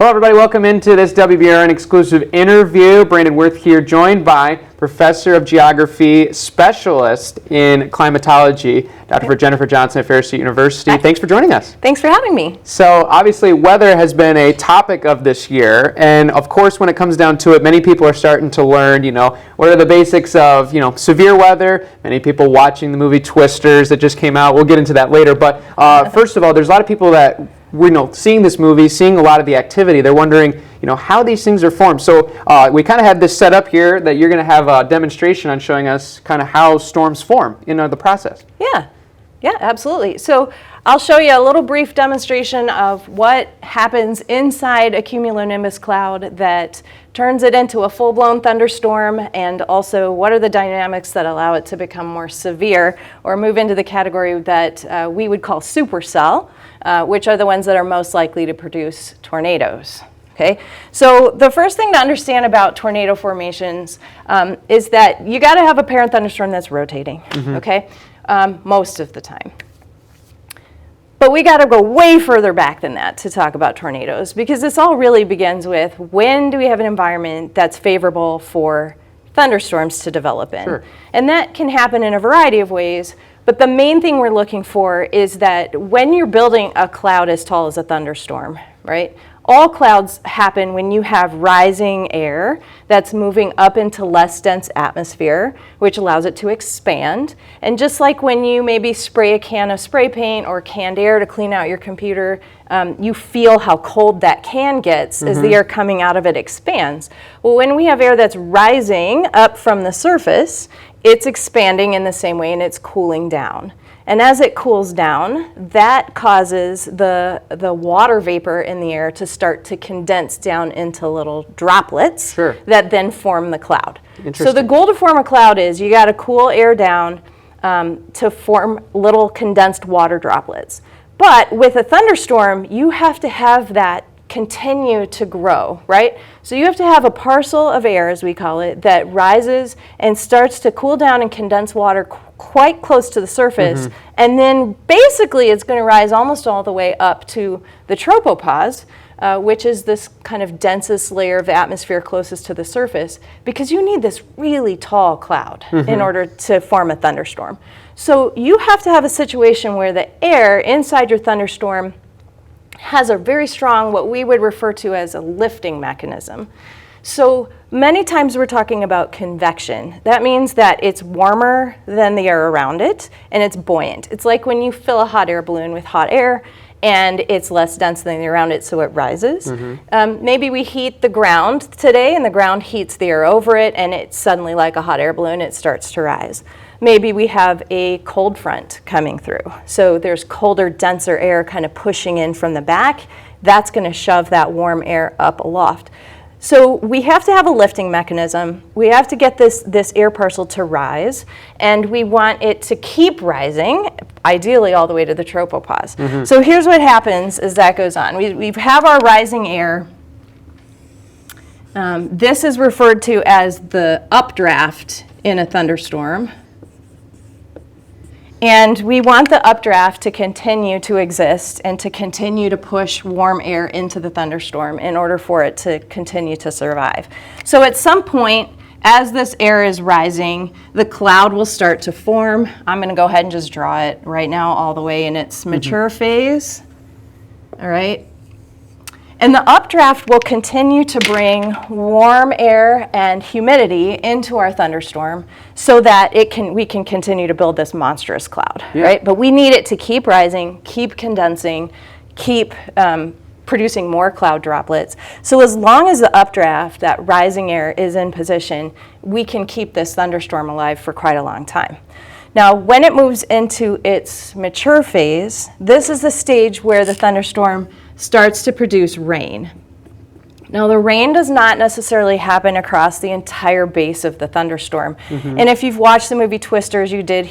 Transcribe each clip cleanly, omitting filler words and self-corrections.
Hello everybody, welcome into this WBRN exclusive interview. Brandon Wirth here, joined by Professor of Geography, Specialist in Climatology, Dr. Jennifer Johnson at Ferris University. Hi. Thanks for joining us. Thanks for having me. So obviously weather has been a topic of this year, and of course when it comes down to it, many people are starting to learn, what are the basics of, severe weather. Many people watching the movie Twisters that just came out. We'll get into that later, but first of all, there's a lot of people that seeing this movie, seeing a lot of the activity, they're wondering, how these things are formed. So we kind of have this set up here that you're going to have a demonstration on showing us kind of how storms form in the process. Yeah, absolutely. So I'll show you a little brief demonstration of what happens inside a cumulonimbus cloud that turns it into a full-blown thunderstorm, and also what are the dynamics that allow it to become more severe or move into the category that we would call supercell, which are the ones that are most likely to produce tornadoes. Okay, so the first thing to understand about tornado formations is that you got to have a parent thunderstorm that's rotating, okay, most of the time. But we got to go way further back than that to talk about tornadoes, because this all really begins with when do we have an environment that's favorable for thunderstorms to develop in. Sure. And that can happen in a variety of ways, but the main thing we're looking for is that when you're building a cloud as tall as a thunderstorm, right? All clouds happen when you have rising air that's moving up into less dense atmosphere, which allows it to expand. And just like when you maybe spray a can of spray paint or canned air to clean out your computer, you feel how cold that can gets as the air coming out of it expands. Well, when we have air that's rising up from the surface, it's expanding in the same way and it's cooling down. And as it cools down, that causes the water vapor in the air to start to condense down into little droplets that then form the cloud. So the goal to form a cloud is you got to cool air down to form little condensed water droplets. But with a thunderstorm, you have to have that continue to grow, right? So you have to have a parcel of air, as we call it, that rises and starts to cool down and condense water quite close to the surface, and then basically it's going to rise almost all the way up to the tropopause, which is this kind of densest layer of atmosphere closest to the surface, because you need this really tall cloud in order to form a thunderstorm. So you have to have a situation where the air inside your thunderstorm has a very strong, what we would refer to as a lifting mechanism. So many times we're talking about convection. That means that it's warmer than the air around it and it's buoyant. It's like when you fill a hot air balloon with hot air and it's less dense than the air around it, so it rises. Maybe we heat the ground today and the ground heats the air over it and it's suddenly like a hot air balloon, it starts to rise. Maybe we have a cold front coming through. So there's colder, denser air kind of pushing in from the back. That's going to shove that warm air up aloft. So we have to have a lifting mechanism. We have to get this air parcel to rise, and we want it to keep rising, ideally all the way to the tropopause. So here's what happens as that goes on. We have our rising air. This is referred to as the updraft in a thunderstorm. And we want the updraft to continue to exist and to continue to push warm air into the thunderstorm in order for it to continue to survive. So at some point, as this air is rising, the cloud will start to form. I'm going to go ahead and just draw it right now all the way in its mature phase. All right. And the updraft will continue to bring warm air and humidity into our thunderstorm so that we can continue to build this monstrous cloud, right? But we need it to keep rising, keep condensing, keep producing more cloud droplets. So as long as the updraft, that rising air, is in position, we can keep this thunderstorm alive for quite a long time. Now, when it moves into its mature phase, this is the stage where the thunderstorm starts to produce rain. Now, the rain does not necessarily happen across the entire base of the thunderstorm. And if you've watched the movie Twisters, you did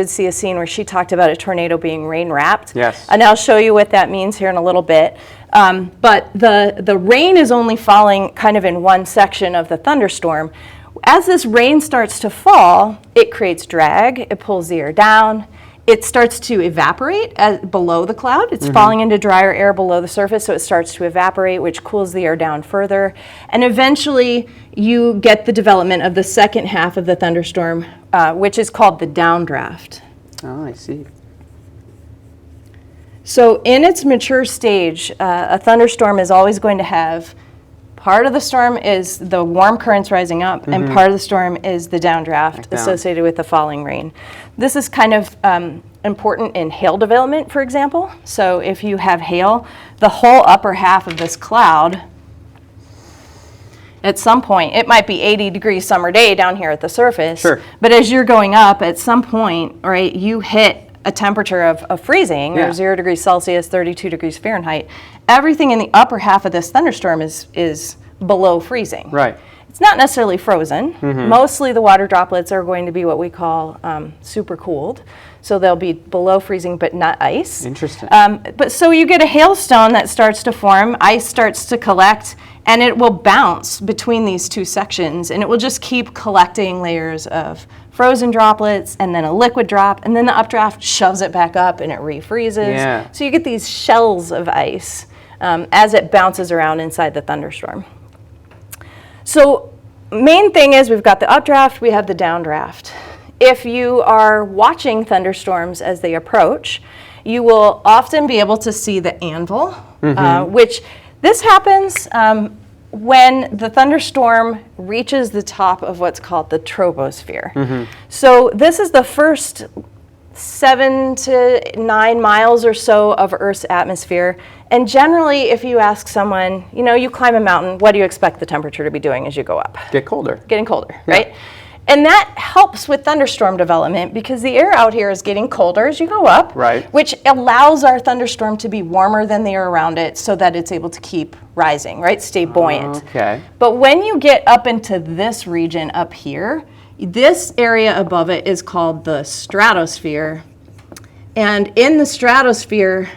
see a scene where she talked about a tornado being rain-wrapped. Yes. And I'll show you what that means here in a little bit. But the rain is only falling kind of in one section of the thunderstorm. As this rain starts to fall, it creates drag, it pulls the air down, it starts to evaporate below the cloud. It's falling into drier air below the surface, so it starts to evaporate, which cools the air down further. And eventually, you get the development of the second half of the thunderstorm, which is called the downdraft. Oh, I see. So in its mature stage, a thunderstorm is always going to have part of the storm is the warm currents rising up, and part of the storm is the downdraft associated with the falling rain. This is kind of important in hail development, for example. So if you have hail, the whole upper half of this cloud, at some point, it might be 80 degrees summer day down here at the surface, but as you're going up, at some point, right, you hit a temperature of freezing, or 0 degrees Celsius, 32 degrees Fahrenheit. Everything in the upper half of this thunderstorm is below freezing. Right. It's not necessarily frozen. Mostly the water droplets are going to be what we call super cooled. So they'll be below freezing, but not ice. Interesting. But so you get a hailstone that starts to form, ice starts to collect, and it will bounce between these two sections, and it will just keep collecting layers of frozen droplets, and then a liquid drop, and then the updraft shoves it back up and it refreezes. Yeah. So you get these shells of ice as it bounces around inside the thunderstorm. So main thing is we've got the updraft, we have the downdraft. If you are watching thunderstorms as they approach, you will often be able to see the anvil, which this happens when the thunderstorm reaches the top of what's called the troposphere. So this is the first 7 to 9 miles or so of Earth's atmosphere. And generally, if you ask someone, you know, you climb a mountain, what do you expect the temperature to be doing as you go up? Get colder. Getting colder, right? And that helps with thunderstorm development because the air out here is getting colder as you go up, which allows our thunderstorm to be warmer than the air around it so that it's able to keep rising, right? Stay buoyant. Okay. But when you get up into this region up here, this area above it is called the stratosphere. And in the stratosphere,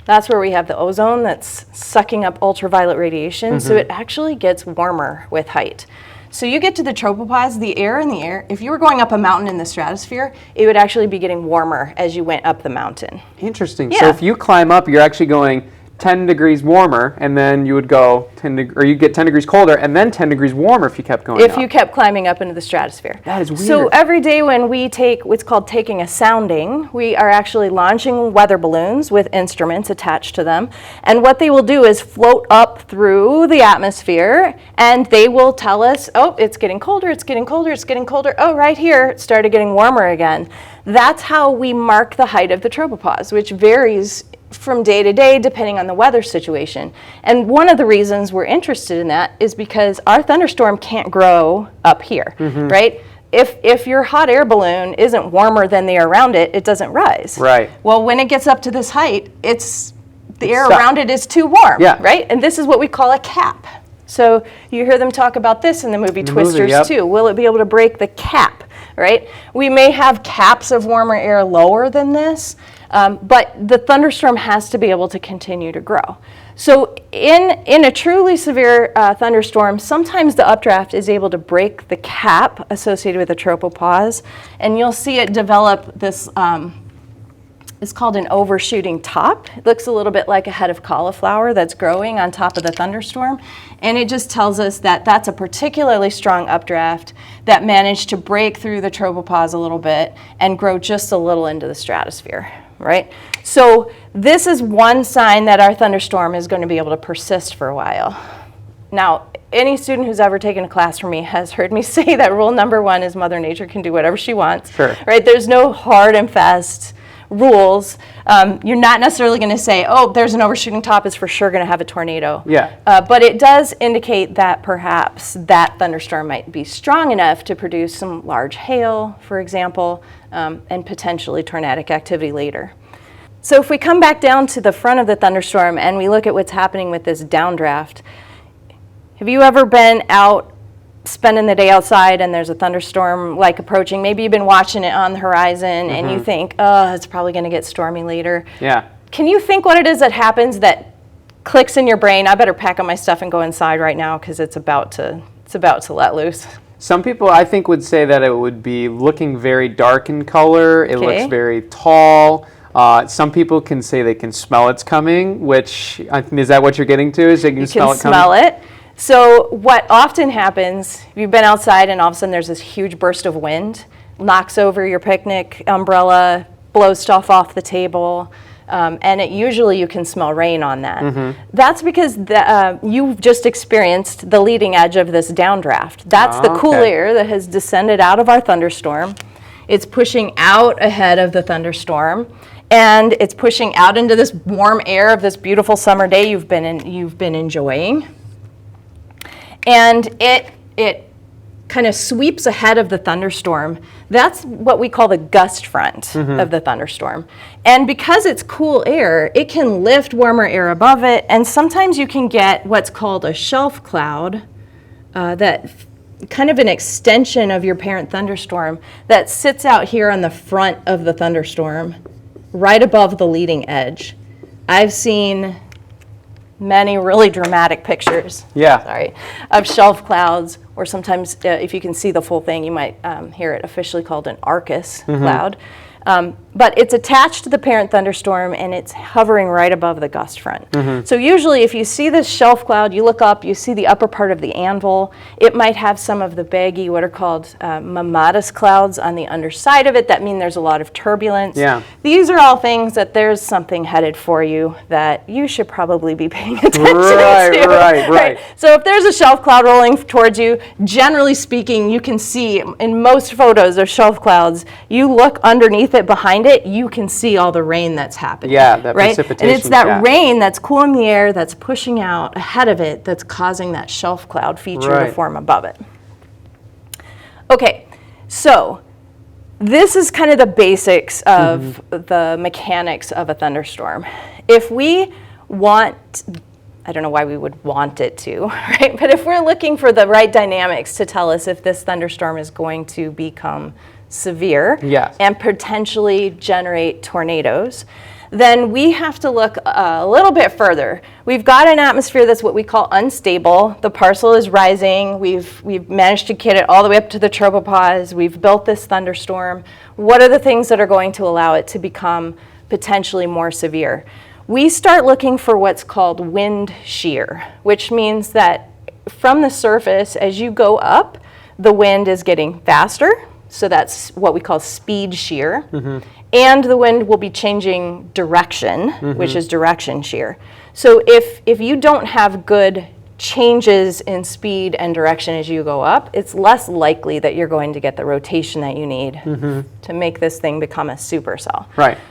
that's where we have the ozone that's sucking up ultraviolet radiation. So it actually gets warmer with height. So you get to the tropopause, the air in the air, if you were going up a mountain in the stratosphere, it would actually be getting warmer as you went up the mountain. Interesting. So if you climb up, you're actually going 10 degrees warmer, and then you would go or you get 10 degrees colder, and then 10 degrees warmer if you kept going up. If you kept climbing up into the stratosphere. That is weird. So every day when we take what's called taking a sounding, we are actually launching weather balloons with instruments attached to them. And what they will do is float up through the atmosphere, and they will tell us, oh, it's getting colder, it's getting colder, it's getting colder. Oh, right here, it started getting warmer again. That's how we mark the height of the tropopause, which varies from day to day depending on the weather situation. And one of the reasons we're interested in that is because our thunderstorm can't grow up here, right? If your hot air balloon isn't warmer than the air around it, it doesn't rise. Right. Well, when it gets up to this height, the air around it is too warm, right? And this is what we call a cap. So you hear them talk about this in the movie Twisters too. Will it be able to break the cap, right? We may have caps of warmer air lower than this, but the thunderstorm has to be able to continue to grow. So in a truly severe thunderstorm, sometimes the updraft is able to break the cap associated with the tropopause, and you'll see it develop this, it's called an overshooting top. It looks a little bit like a head of cauliflower that's growing on top of the thunderstorm, and it just tells us that that's a particularly strong updraft that managed to break through the tropopause a little bit and grow just a little into the stratosphere. Right? So this is one sign that our thunderstorm is going to be able to persist for a while. Now, any student who's ever taken a class from me has heard me say that rule number one is Mother Nature can do whatever she wants. Right? There's no hard and fast rules. You're not necessarily going to say, oh, there's an overshooting top, it's for sure going to have a tornado. But it does indicate that perhaps that thunderstorm might be strong enough to produce some large hail, for example, and potentially tornadic activity later. So if we come back down to the front of the thunderstorm and we look at what's happening with this downdraft, have you ever been out spending the day outside and there's a thunderstorm like approaching? Maybe you've been watching it on the horizon and you think, oh, it's probably going to get stormy later. Can you think what it is that happens that clicks in your brain? I better pack up my stuff and go inside right now because it's about to let loose. Some people, I think, would say that it would be looking very dark in color. It looks Okay. very tall. Some people can say they can smell it's coming, which, is that what you're getting to? Is they can smell it coming? Smell it. So what often happens, if you've been outside and all of a sudden there's this huge burst of wind, knocks over your picnic umbrella, blows stuff off the table, and usually you can smell rain on that. That's because you've just experienced the leading edge of this downdraft. That's the cool air that has descended out of our thunderstorm. It's pushing out ahead of the thunderstorm, and it's pushing out into this warm air of this beautiful summer day you've been enjoying. And it kind of sweeps ahead of the thunderstorm. That's what we call the gust front of the thunderstorm. And because it's cool air, it can lift warmer air above it, and sometimes you can get what's called a shelf cloud, that kind of an extension of your parent thunderstorm that sits out here on the front of the thunderstorm, right above the leading edge. I've seen many really dramatic pictures, of shelf clouds, or sometimes if you can see the full thing, you might hear it officially called an Arcus cloud. But it's attached to the parent thunderstorm, and it's hovering right above the gust front. So usually if you see this shelf cloud, you look up, you see the upper part of the anvil. It might have some of the baggy, what are called mammatus clouds on the underside of it. That mean there's a lot of turbulence. These are all things that there's something headed for you that you should probably be paying attention to. Right. So if there's a shelf cloud rolling towards you, generally speaking, you can see in most photos of shelf clouds, you look underneath it, behind it, you can see all the rain that's happening. That right? precipitation. And it's that rain that's cooling the air, that's pushing out ahead of it, that's causing that shelf cloud feature to form above it. Okay, so this is kind of the basics of the mechanics of a thunderstorm. If we want, I don't know why we would want it to, right? But if we're looking for the right dynamics to tell us if this thunderstorm is going to become severe and potentially generate tornadoes, then we have to look a little bit further. We've got an atmosphere that's what we call unstable. The parcel is rising. We've managed to get it all the way up to the tropopause. We've built this thunderstorm. What are the things that are going to allow it to become potentially more severe? We start looking for what's called wind shear, which means that from the surface, as you go up, the wind is getting faster. So that's what we call speed shear. And the wind will be changing direction, which is direction shear. So if you don't have good changes in speed and direction as you go up, it's less likely that you're going to get the rotation that you need to make this thing become a supercell.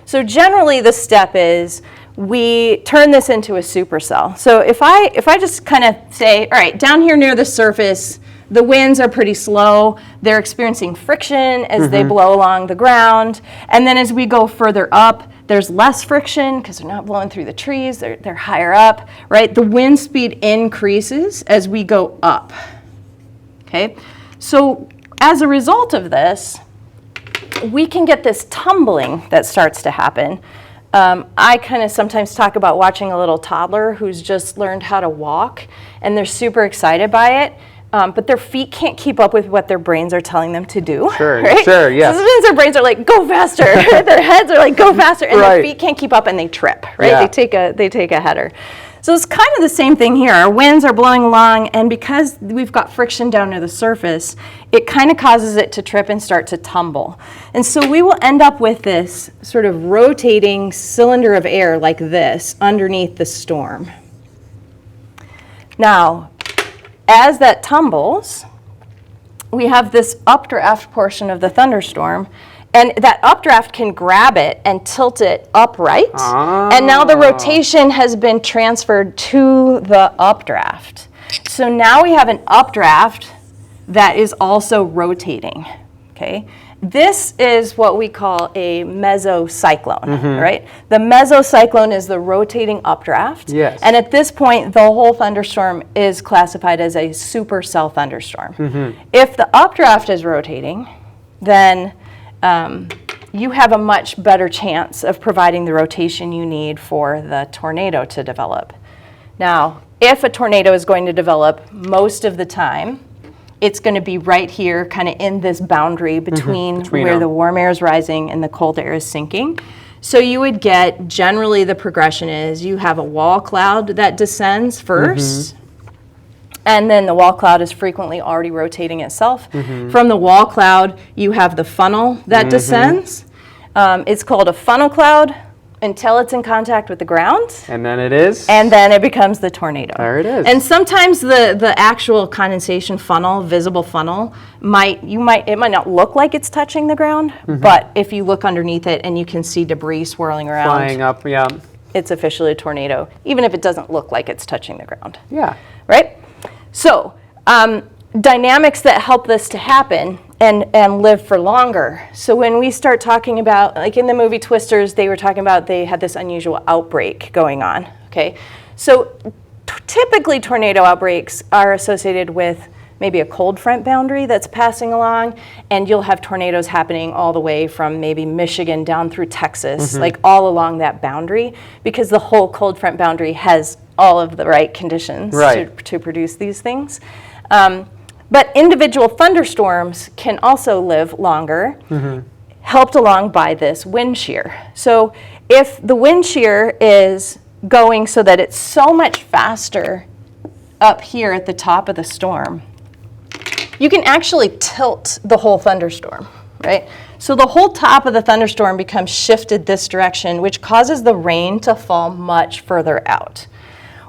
So generally the step is we turn this into a supercell. So if I just kind of say, all right, down here near the surface, the winds are pretty slow. They're experiencing friction as they blow along the ground. And then as we go further up, there's less friction because they're not blowing through the trees. They're higher up, right? The wind speed increases as we go up, okay? So as a result of this, we can get this tumbling that starts to happen. I kind of sometimes talk about watching a little toddler who's just learned how to walk, and they're super excited by it. But their feet can't keep up with what their brains are telling them to do. Right? So sometimes their brains are like, go faster. Their heads are like, go faster. And their feet can't keep up and they trip, right? They take a header. So it's kind of the same thing here. Our winds are blowing along, and because we've got friction down near the surface, it kind of causes it to trip and start to tumble. And so we will end up with this sort of rotating cylinder of air like this underneath the storm. Now, as that tumbles, we have this updraft portion of the thunderstorm, and that updraft can grab it and tilt it upright. And now the rotation has been transferred to the updraft. So now we have an updraft that is also rotating, okay? This is what we call a mesocyclone, right? The mesocyclone is the rotating updraft. And at this point, the whole thunderstorm is classified as a supercell thunderstorm. If the updraft is rotating, then you have a much better chance of providing the rotation you need for the tornado to develop. Now, if a tornado is going to develop most of the time, it's going to be right here, kind of in this boundary between where them. the warm air is rising and the cold air is sinking. So you would get, generally the progression is you have a wall cloud that descends first, and then the wall cloud is frequently already rotating itself. From the wall cloud, you have the funnel that descends. It's called a funnel cloud until it's in contact with the ground. And then it is? And then it becomes the tornado. There it is. And sometimes the actual condensation funnel, visible funnel, it might not look like it's touching the ground, but if you look underneath it and you can see debris swirling around, Flying up, yeah. it's officially a tornado, even if it doesn't look like it's touching the ground. Yeah. Right? So, dynamics that help this to happen and live for longer. So when we start talking about, like in the movie Twisters, they were talking about they had this unusual outbreak going on, okay? So typically tornado outbreaks are associated with maybe a cold front boundary that's passing along, and you'll have tornadoes happening all the way from maybe Michigan down through Texas, like all along that boundary, because the whole cold front boundary has all of the right conditions to produce these things. But individual thunderstorms can also live longer, helped along by this wind shear. So if the wind shear is going so that it's so much faster up here at the top of the storm, you can actually tilt the whole thunderstorm, right? So the whole top of the thunderstorm becomes shifted this direction, which causes the rain to fall much further out.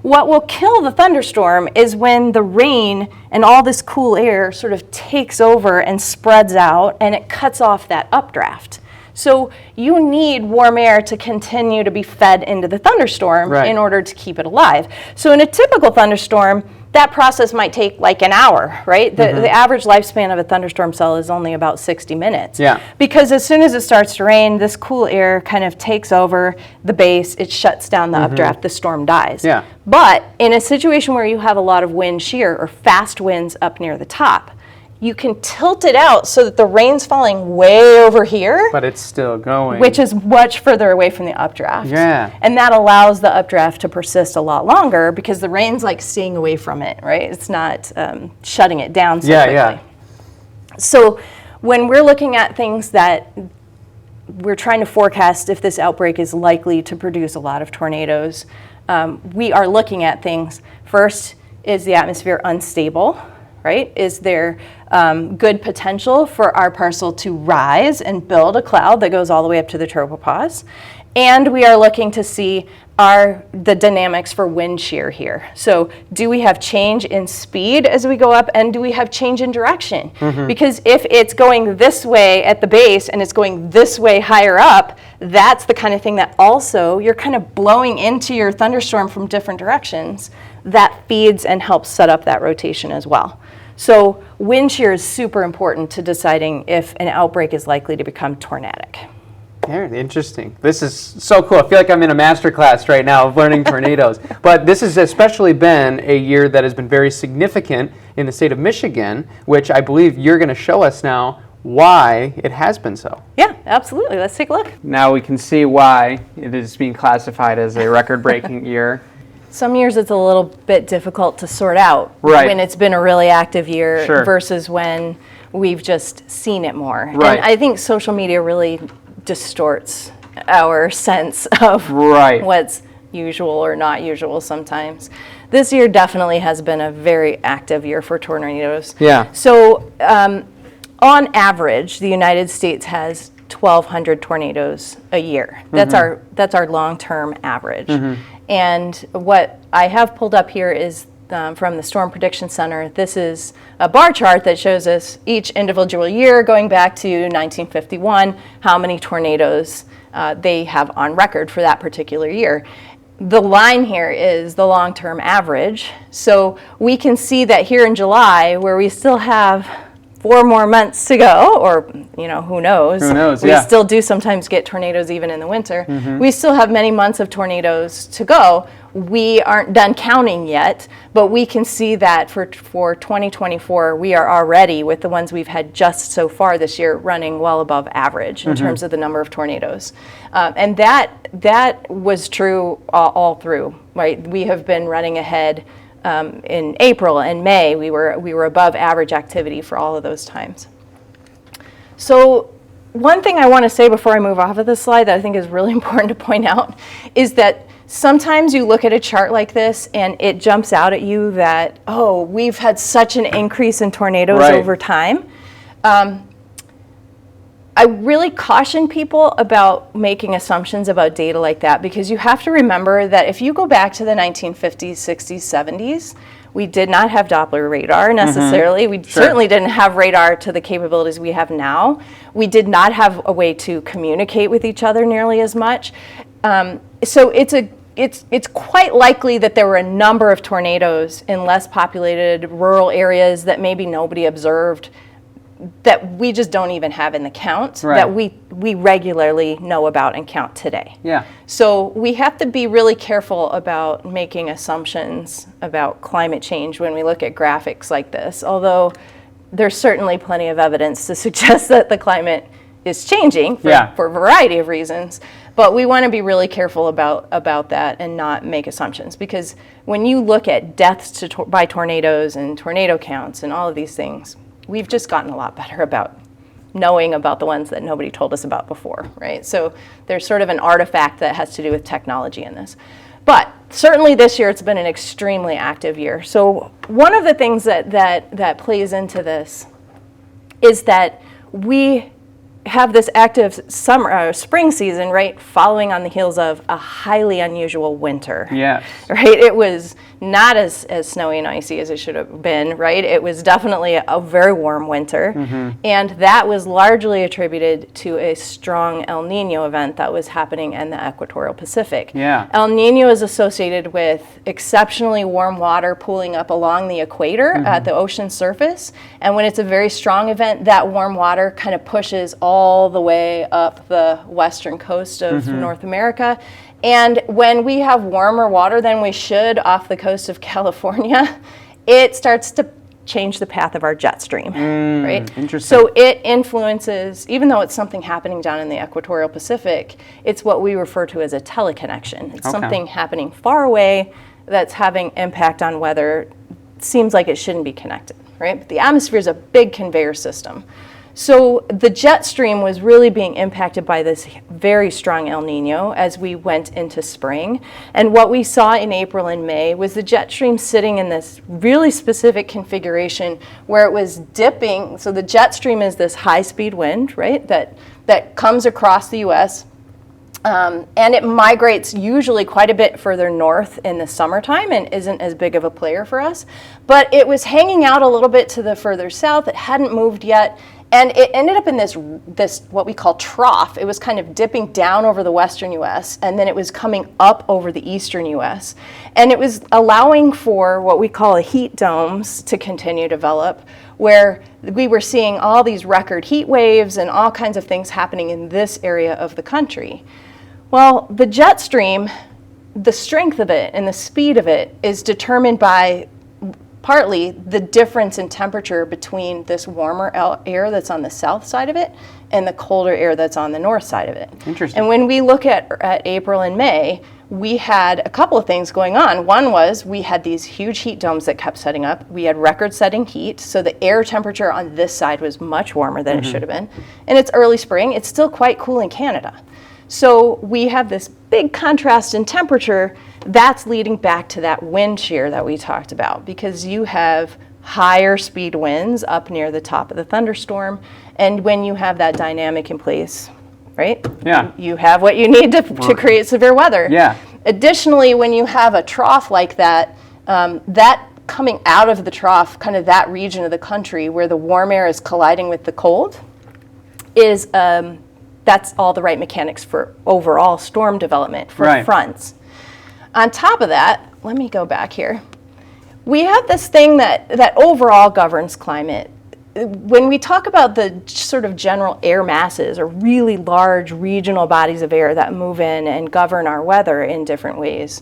What will kill the thunderstorm is when the rain and all this cool air sort of takes over and spreads out, and it cuts off that updraft. So you need warm air to continue to be fed into the thunderstorm in order to keep it alive. So in a typical thunderstorm, that process might take like an hour, right? The average lifespan of a thunderstorm cell is only about 60 minutes. Yeah. Because as soon as it starts to rain, this cool air kind of takes over the base, it shuts down the updraft, the storm dies. Yeah. But in a situation where you have a lot of wind shear or fast winds up near the top, you can tilt it out so that the rain's falling way over here. But it's still going. Which is much further away from the updraft. Yeah. And that allows the updraft to persist a lot longer because the rain's like staying away from it, right? It's not shutting it down so quickly. Yeah. So when we're looking at things that we're trying to forecast if this outbreak is likely to produce a lot of tornadoes, we are looking at things. First, is the atmosphere unstable? Right? Is there good potential for our parcel to rise and build a cloud that goes all the way up to the tropopause? And we are looking to see the dynamics for wind shear here. So do we have change in speed as we go up, and do we have change in direction? Because if it's going this way at the base and it's going this way higher up, that's the kind of thing that also you're kind of blowing into your thunderstorm from different directions. That feeds and helps set up that rotation as well. So wind shear is super important to deciding if an outbreak is likely to become tornadic. Very interesting. This is so cool. I feel like I'm in a master class right now of learning tornadoes. But this has especially been a year that has been very significant in the state of Michigan, which I believe you're going to show us now why it has been so. Yeah, absolutely. Let's take a look. Now we can see why it is being classified as a record-breaking year. Some years it's a little bit difficult to sort out when it's been a really active year versus when we've just seen it more. And I think social media really distorts our sense of what's usual or not usual sometimes. This year definitely has been a very active year for tornadoes. Yeah. So on average, the United States has 1,200 tornadoes a year. That's our long-term average. And what I have pulled up here is from the Storm Prediction Center. This is a bar chart that shows us each individual year going back to 1951, how many tornadoes they have on record for that particular year. The line here is the long-term average. So we can see that here in July, where we still have 4 more months to go, or who knows? Who knows? We still do sometimes get tornadoes even in the winter. We still have many months of tornadoes to go. We aren't done counting yet, but we can see that for 2024, we are already, with the ones we've had just so far this year, running well above average in terms of the number of tornadoes. And that was true all through, right? We have been running ahead in April and May, we were above average activity for all of those times. So one thing I want to say before I move off of this slide that I think is really important to point out is that sometimes you look at a chart like this and it jumps out at you that, oh, we've had such an increase in tornadoes over time. I really caution people about making assumptions about data like that, because you have to remember that if you go back to the 1950s, 60s, 70s, we did not have Doppler radar necessarily. We certainly didn't have radar to the capabilities we have now. We did not have a way to communicate with each other nearly as much. So it's quite likely that there were a number of tornadoes in less populated rural areas that maybe nobody observed, that we just don't even have in the count, that we regularly know about and count today. Yeah. So we have to be really careful about making assumptions about climate change when we look at graphics like this, although there's certainly plenty of evidence to suggest that the climate is changing for a variety of reasons. But we want to be really careful about that and not make assumptions, because when you look at deaths by tornadoes and tornado counts and all of these things, we've just gotten a lot better about knowing about the ones that nobody told us about before, right? So there's sort of an artifact that has to do with technology in this. But certainly this year it's been an extremely active year. So one of the things that plays into this is that we have this active spring season, right, following on the heels of a highly unusual winter. Yes. Right? It was not as snowy and icy as it should have been, right? It was definitely a very warm winter. And that was largely attributed to a strong El Nino event that was happening in the equatorial Pacific. Yeah. El Nino is associated with exceptionally warm water pooling up along the equator at the ocean surface. And when it's a very strong event, that warm water kind of pushes all the way up the western coast of North America. And when we have warmer water than we should off the coast of California, it starts to change the path of our jet stream, right? Interesting. So it influences, even though it's something happening down in the equatorial Pacific, it's what we refer to as a teleconnection. It's something happening far away that's having impact on weather. It seems like it shouldn't be connected, right? But the atmosphere is a big conveyor system. So the jet stream was really being impacted by this very strong El Nino as we went into spring. And what we saw in April and May was the jet stream sitting in this really specific configuration where it was dipping. So the jet stream is this high-speed wind, right, that comes across the U.S., and it migrates usually quite a bit further north in the summertime and isn't as big of a player for us. But it was hanging out a little bit to the further south. It hadn't moved yet. And it ended up in this what we call trough. It was kind of dipping down over the western U.S., and then it was coming up over the eastern U.S. And it was allowing for what we call heat domes to continue to develop, where we were seeing all these record heat waves and all kinds of things happening in this area of the country. Well, the jet stream, the strength of it and the speed of it is determined by partly the difference in temperature between this warmer air that's on the south side of it and the colder air that's on the north side of it. Interesting. And when we look at April and May, we had a couple of things going on. One was we had these huge heat domes that kept setting up. We had record-setting heat, so the air temperature on this side was much warmer than it should have been. And it's early spring. It's still quite cool in Canada. So we have this big contrast in temperature. That's leading back to that wind shear that we talked about, because you have higher speed winds up near the top of the thunderstorm. And when you have that dynamic in place, right? Yeah. You have what you need to create severe weather. Yeah. Additionally, when you have a trough like that, that coming out of the trough, kind of that region of the country where the warm air is colliding with the cold, is that's all the right mechanics for overall storm development for fronts. On top of that, let me go back here. We have this thing that overall governs climate. When we talk about the sort of general air masses or really large regional bodies of air that move in and govern our weather in different ways,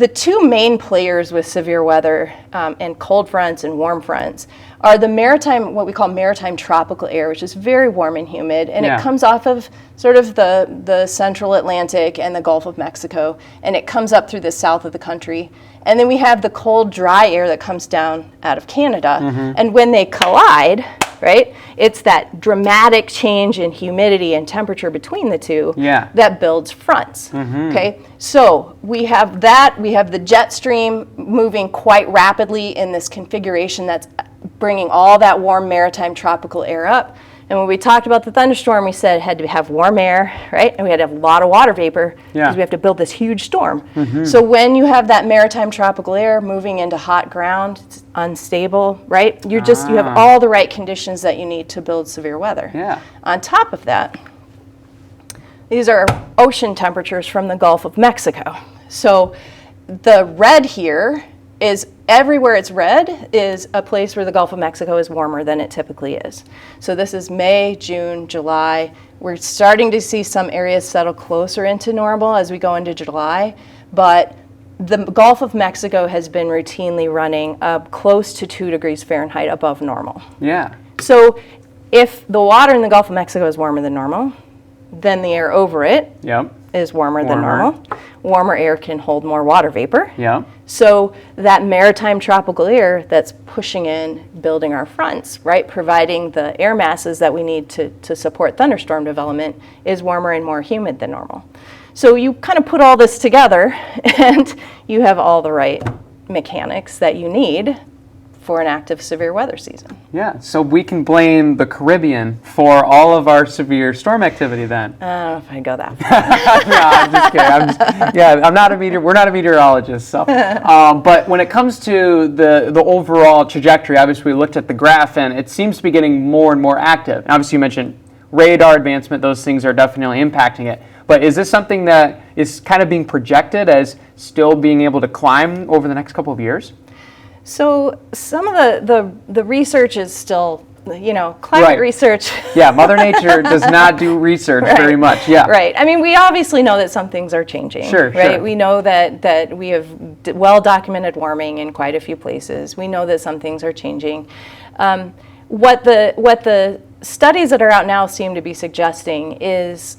the two main players with severe weather and cold fronts and warm fronts are the maritime, what we call maritime tropical air, which is very warm and humid, and it comes off of sort of the central Atlantic and the Gulf of Mexico, and it comes up through the south of the country. And then we have the cold, dry air that comes down out of Canada, and when they collide, right, it's that dramatic change in humidity and temperature between the two that builds fronts. Okay, so we have that, we have the jet stream moving quite rapidly in this configuration that's bringing all that warm maritime tropical air up. And when we talked about the thunderstorm, we said it had to have warm air, right? And we had to have a lot of water vapor because we have to build this huge storm. So when you have that maritime tropical air moving into hot ground, it's unstable, right? You have all the right conditions that you need to build severe weather. On top of that, these are ocean temperatures from the Gulf of Mexico. So the red here is everywhere it's red is a place where the Gulf of Mexico is warmer than it typically is. So this is May, June, July. We're starting to see some areas settle closer into normal as we go into July, but the Gulf of Mexico has been routinely running up close to 2 degrees Fahrenheit above normal. So if the water in the Gulf of Mexico is warmer than normal, then the air over it is warmer than normal. Warmer air can hold more water vapor. So that maritime tropical air that's pushing in, building our fronts, right, providing the air masses that we need to support thunderstorm development is warmer and more humid than normal. So you kind of put all this together and you have all the right mechanics that you need for an active severe weather season. So we can blame the Caribbean for all of our severe storm activity then. I don't know if I go that far. No, I'm just kidding. I'm not a we're not a meteorologist. So, but when it comes to the overall trajectory, obviously we looked at the graph and it seems to be getting more and more active. And obviously you mentioned radar advancement; those things are definitely impacting it. But is this something that is kind of being projected as still being able to climb over the next couple of years? So some of the research is still, climate research. Mother Nature does not do research very much. Right. I mean, we obviously know that some things are changing. Right. We know that we have well-documented warming in quite a few places. We know that some things are changing. What the studies that are out now seem to be suggesting is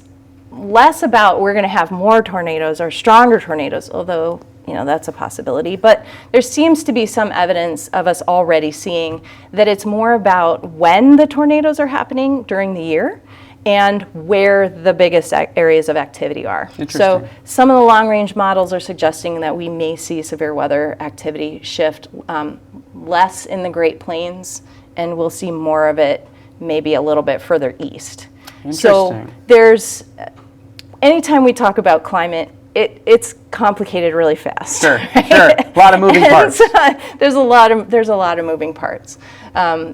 less about we're going to have more tornadoes or stronger tornadoes, although that's a possibility. But there seems to be some evidence of us already seeing that it's more about when the tornadoes are happening during the year and where the biggest areas of activity are. So some of the long-range models are suggesting that we may see severe weather activity shift less in the Great Plains, and we'll see more of it maybe a little bit further east. So there's, anytime we talk about climate, it's complicated really fast. Sure. A lot of moving parts. There's a lot of moving parts,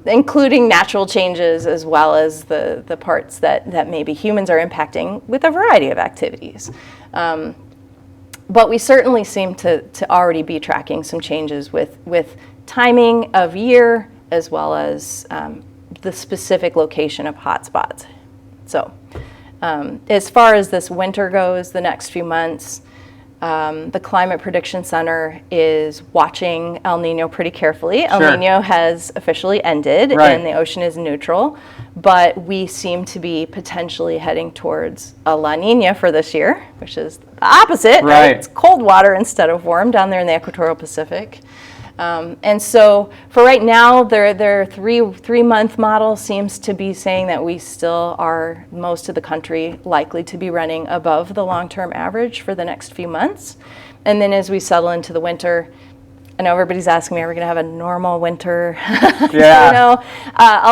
including natural changes as well as the parts that maybe humans are impacting with a variety of activities. But we certainly seem to already be tracking some changes with timing of year as well as the specific location of hotspots. So. As far as this winter goes, the next few months, the Climate Prediction Center is watching El Nino pretty carefully. El Nino has officially ended and the ocean is neutral, but we seem to be potentially heading towards a La Nina for this year, which is the opposite. It's cold water instead of warm down there in the equatorial Pacific. And so for right now, their three-month model seems to be saying that we still are, most of the country, likely to be running above the long-term average for the next few months. And then as we settle into the winter, I know everybody's asking me, are we going to have a normal winter? A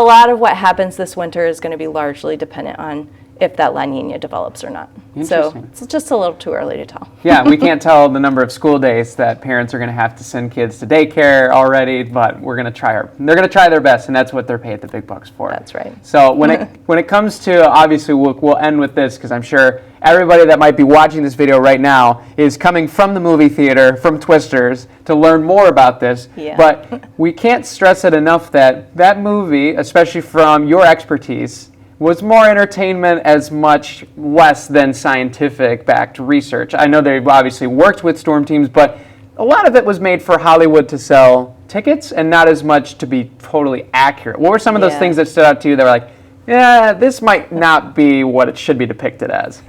lot of what happens this winter is going to be largely dependent on if that La Nina develops or not. So it's just a little too early to tell. We can't tell the number of school days that parents are going to have to send kids to daycare already, but we're going to try they're going to try their best, and that's what they're paid the big bucks for. That's right. So when it comes to, obviously we'll end with this because I'm sure everybody that might be watching this video right now is coming from the movie theater, from Twisters, to learn more about this. But we can't stress it enough that movie, especially from your expertise, was more entertainment as much less than scientific backed research. I know they've obviously worked with storm teams, but a lot of it was made for Hollywood to sell tickets and not as much to be totally accurate. What were some of those things that stood out to you that were like, yeah, this might not be what it should be depicted as?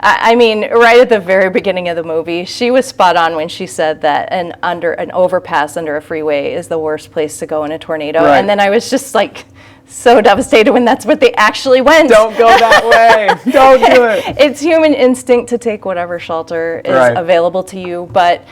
I mean, right at the very beginning of the movie, she was spot on when she said that an overpass under a freeway is the worst place to go in a tornado. Right. And then I was just like so devastated when that's what they actually went. Don't go that way. Don't do it. It's human instinct to take whatever shelter is Right. available to you, but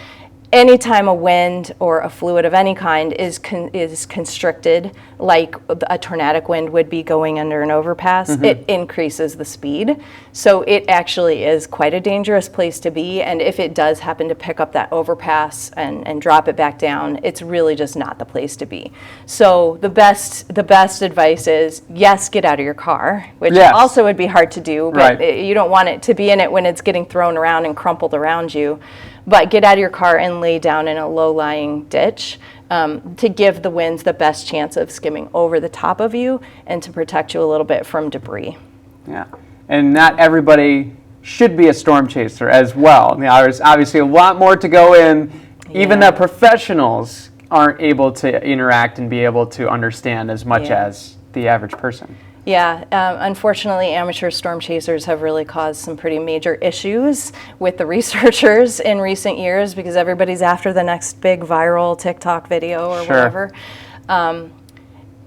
anytime a wind or a fluid of any kind is constricted, like a tornadic wind would be going under an overpass, it increases the speed. So it actually is quite a dangerous place to be. And if it does happen to pick up that overpass and drop it back down, it's really just not the place to be. So the best advice is, yes, get out of your car, which also would be hard to do, but you don't want it to be in it when it's getting thrown around and crumpled around you. But get out of your car and lay down in a low-lying ditch to give the winds the best chance of skimming over the top of you and to protect you a little bit from debris. Yeah, and not everybody should be a storm chaser as well. Now, there's obviously a lot more to go in. Even the professionals aren't able to interact and be able to understand as much as the average person. Yeah, unfortunately, amateur storm chasers have really caused some pretty major issues with the researchers in recent years because everybody's after the next big viral TikTok video or whatever.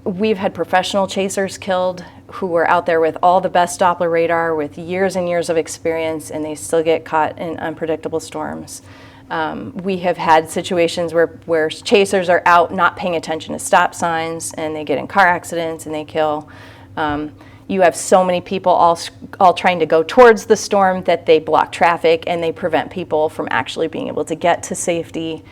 We've had professional chasers killed who were out there with all the best Doppler radar with years and years of experience, and they still get caught in unpredictable storms. We have had situations where chasers are out not paying attention to stop signs, and they get in car accidents and they kill. You have so many people all trying to go towards the storm that they block traffic and they prevent people from actually being able to get to safety.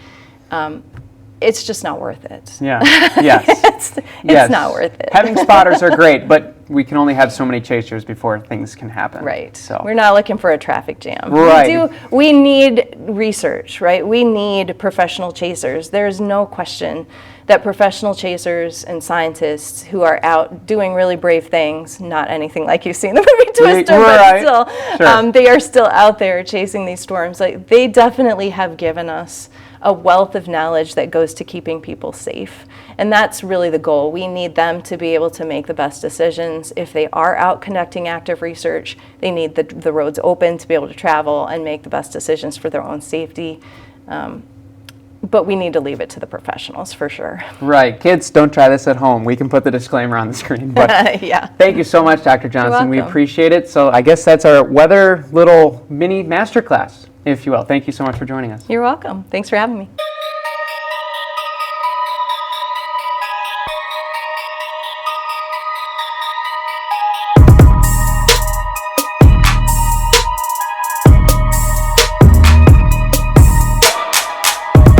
It's just not worth it. Yeah. Yes. It's not worth it. Having spotters are great, but we can only have so many chasers before things can happen. Right. So we're not looking for a traffic jam. Right. We need research, right? We need professional chasers. There's no question that professional chasers and scientists who are out doing really brave things, not anything like you see in the movie Twister, but still, they are still out there chasing these storms. Like, they definitely have given us a wealth of knowledge that goes to keeping people safe. And that's really the goal. We need them to be able to make the best decisions. If they are out conducting active research, they need the roads open to be able to travel and make the best decisions for their own safety. But we need to leave it to the professionals for sure. Right. Kids, don't try this at home. We can put the disclaimer on the screen. But thank you so much, Dr. Johnson. We appreciate it. So I guess that's our weather little mini masterclass, if you will. Thank you so much for joining us. You're welcome. Thanks for having me.